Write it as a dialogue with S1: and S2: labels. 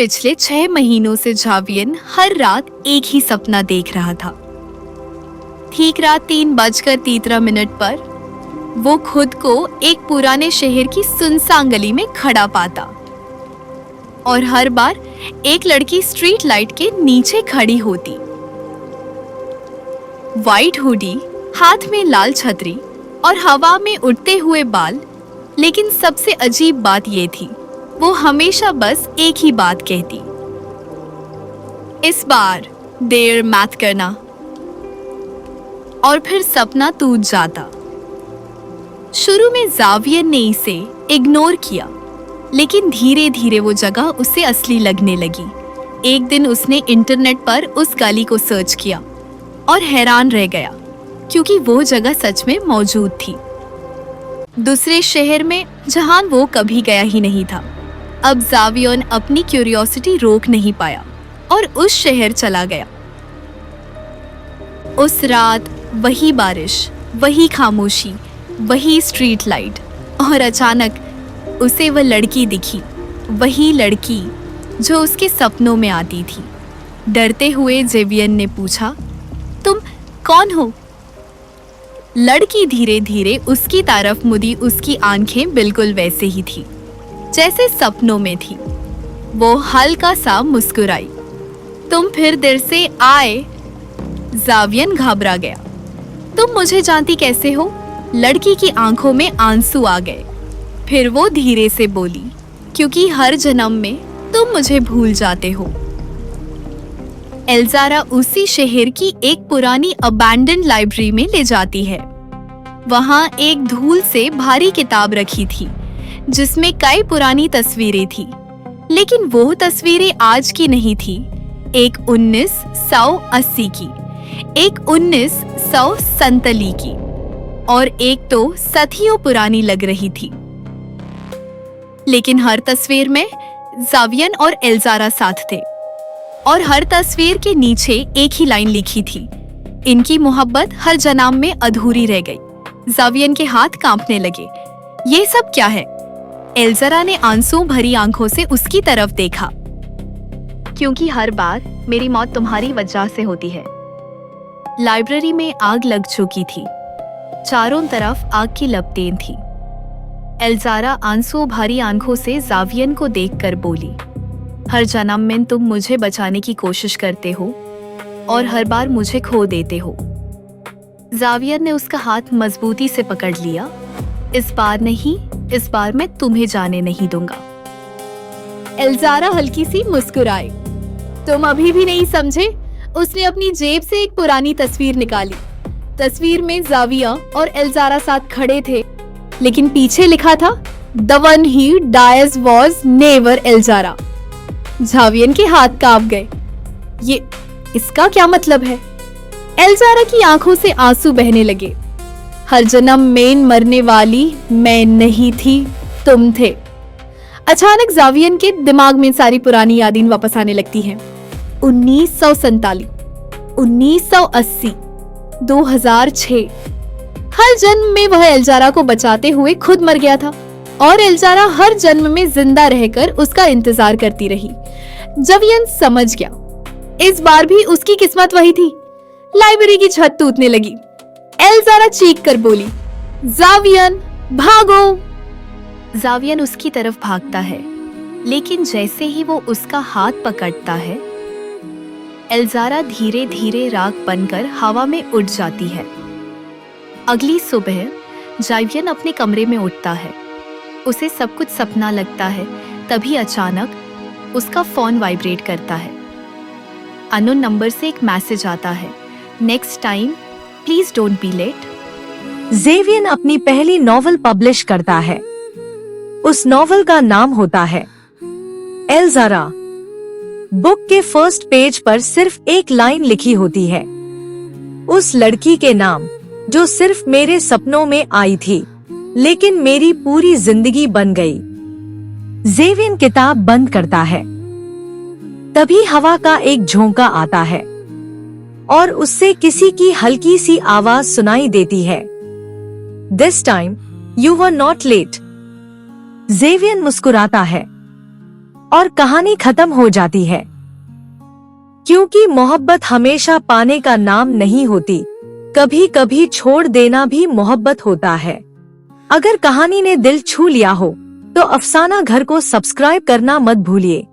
S1: पिछले 6 महीनों से जावियन हर रात एक ही सपना देख रहा था। ठीक रात 3:13 पर वो खुद को एक पुराने शहर की सुनसान गली में खड़ा पाता और हर बार एक लड़की स्ट्रीट लाइट के नीचे खड़ी होती। वाइट हुडी, हाथ में लाल छतरी और हवा में उड़ते हुए बाल। लेकिन सबसे अजीब बात ये थी, वो हमेशा बस एक ही बात कहती, इस बार देर मत करना, और फिर सपना टूट जाता। शुरू में जावियन ने इसे इग्नोर किया, लेकिन धीरे धीरे वो जगह उसे असली लगने लगी। एक दिन उसने इंटरनेट पर उस गली को सर्च किया और हैरान रह गया, क्योंकि वो जगह सच में मौजूद थी, दूसरे शहर में जहां वो कभी गया ही नहीं था। अब जावियन अपनी क्यूरियोसिटी रोक नहीं पाया और उस शहर चला गया। उस रात वही बारिश, वही खामोशी, वही स्ट्रीट लाइट, और अचानक उसे वह लड़की दिखी, वही लड़की जो उसके सपनों में आती थी। डरते हुए जेवियन ने पूछा, तुम कौन हो? लड़की धीरे धीरे उसकी तरफ मुड़ी। उसकी आंखें बिल्कुल वैसे ही थी जैसे सपनों में थी। वो हल्का सा मुस्कुराई। तुम फिर देर से आए? जावियन घबरा गया। तुम मुझे जानती कैसे हो? लड़की की आंखों में आंसू आ गए। फिर वो धीरे से बोली, क्योंकि हर जन्म में तुम मुझे भूल जाते हो। एल्जारा उसी शहर की एक पुरानी अबैंडन्ड लाइब्रेरी में ले जाती है। वहां एक धूल से भारी किताब रखी थी, जिसमें कई पुरानी तस्वीरें थी। लेकिन वो तस्वीरें आज की नहीं थी, एक 1980 की, एक 1947 की, और एक तो सदियों पुरानी लग रही थी। लेकिन हर तस्वीर में जावियन और एल्जारा साथ थे, और हर तस्वीर के नीचे एक ही लाइन लिखी थी, इनकी मोहब्बत हर जन्म में अधूरी रह गई। जावियन के हाथ कांपने लगे। ये सब क्या है? एल्जारा ने आंसू भरी आंखों से उसकी तरफ देखा। क्योंकि हर बार मेरी मौत तुम्हारी वजह से होती है। लाइब्रेरी में आग लग चुकी थी, चारों तरफ आग की लपटें थी। एल्जारा आंसू भरी आंखों से जावियन को देखकर बोली, हर जन्म में तुम मुझे बचाने की कोशिश करते हो और हर बार मुझे खो देते हो। जावियन ने उसका हाथ मजबूती से पकड़ लिया। इस बार नहीं, इस बार मैं तुम्हें जाने नहीं दूंगा। एल्जारा हल्की सी मुस्कुराई। तुम अभी भी नहीं समझे? उसने अपनी जेब से एक पुरानी तस्वीर निकाली। तस्वीर में जाविया और एल्जारा साथ खड़े थे, लेकिन पीछे लिखा था, the one he dies was never एल्जारा। जावियन के हाथ कांप गए। ये इसका क्या मतलब है? एल्जारा की आंखों से आंसू बहने लगे। हर जन्म में मरने वाली मैं नहीं थी, तुम थे। अचानक जावियन के दिमाग में सारी पुरानी यादें वापस आने लगती हैं। 1947, 1980, 2006। हर जन्म में वह एल्जारा को बचाते हुए खुद मर गया था, और एल्जारा हर जन्म में जिंदा रहकर उसका इंतजार करती रही। जावियन समझ गया, इस बार भी उसकी किस्मत वही थी। लाइब्रेरी की छत टूटने लगी। एल्जारा चीख कर बोली, जावियन भागो! जावियन उसकी तरफ भागता है, लेकिन जैसे ही वो उसका हाथ पकड़ता है, एल्जारा धीरे धीरे राख बनकर हवा में उड़ जाती है। अगली सुबह जावियन अपने कमरे में उठता है। उसे सब कुछ सपना लगता है। तभी अचानक उसका फोन वाइब्रेट करता है। अननोन नंबर से एक मैसेज आता है, next time please don't be late.
S2: जेवियन अपनी पहली नॉवल पब्लिश करता है। उस नॉवल का नाम होता है एल्जारा। बुक के फर्स्ट पेज पर सिर्फ एक लाइन लिखी होती है, उस लड़की के नाम जो सिर्फ मेरे सपनों में आई थी, लेकिन मेरी पूरी जिंदगी बन गई। जेवियन किताब बंद करता है। तभी हवा का एक झोंका आता है और उससे किसी की हल्की सी आवाज सुनाई देती है, this time you were not late. जेवियन मुस्कुराता है। और कहानी खत्म हो जाती है। क्योंकि मोहब्बत हमेशा पाने का नाम नहीं होती, कभी कभी छोड़ देना भी मोहब्बत होता है। अगर कहानी ने दिल छू लिया हो तो अफसाना घर को सब्सक्राइब करना मत भूलिए।